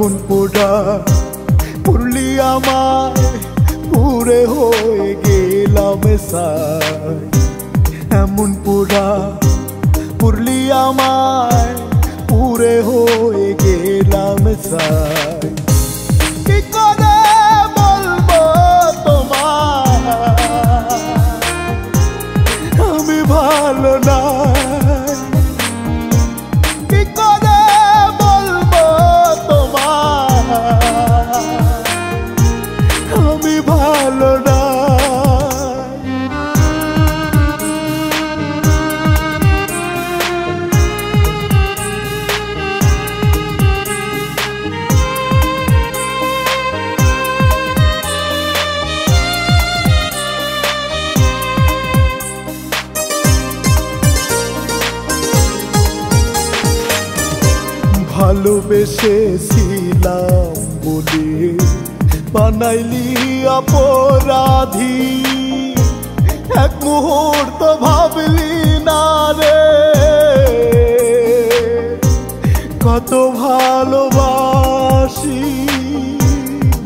এমন পোড়া পুরলি আমায় পুরে হয়ে গেলাম সাই এমন পোড়া পুরলি আমায় পুরে হয়ে গেলাম সাই কি করে বলবো তোমায় আমি ভালো না ভালোবেসেছিলাম বলে বানাইলি অপরাধী এক মুহূর্ত ভাবলি না রে কত ভালোবাসি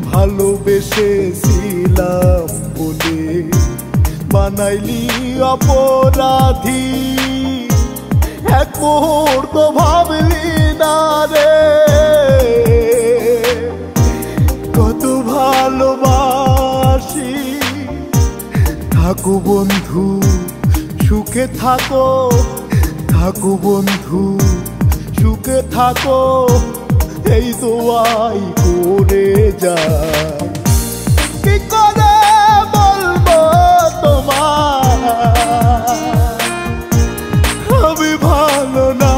ভালোবেসেছিলাম বলে বানাইলি অপরাধী এক মুহূর্ত ভাবলি না রে কত ভালোবাসি থাকো বন্ধু সুখে থাকো থাকো বন্ধু সুখে থাকো এই দোয়াই করে যা কি করে বলবো তোমায় আমি ভালো না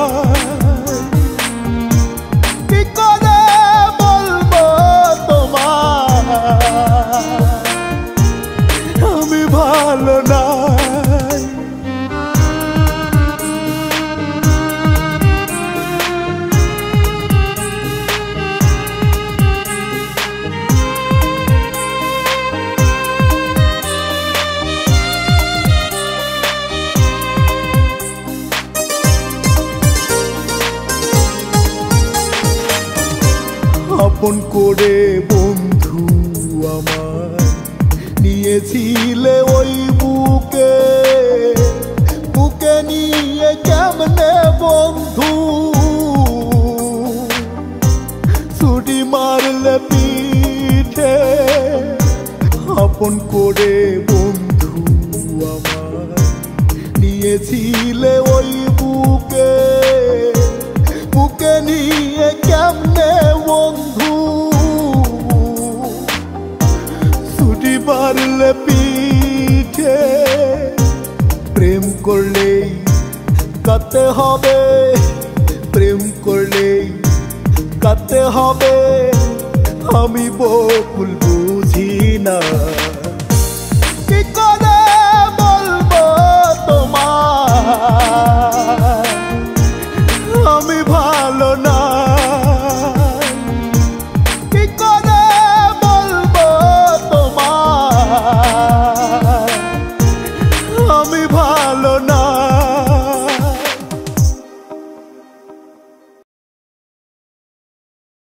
কি করে বলবো তোমায় আমি ভালো না আপন করে বন্ধু আমার নিয়েছিলে ওই বুকে বুকে নিয়ে কেমনে বন্ধু ছুটি মারলে পিঠে আপন করে বন্ধু আমার নিয়েছিলে ওই বুকে বুকে নিয়ে কেমনে বন্ধু ছুটি মারলে পিঠে প্রেম করলেই কাঁদতে হবে প্রেম করলেই কাঁদতে হবে আমি বকুল বুঝি না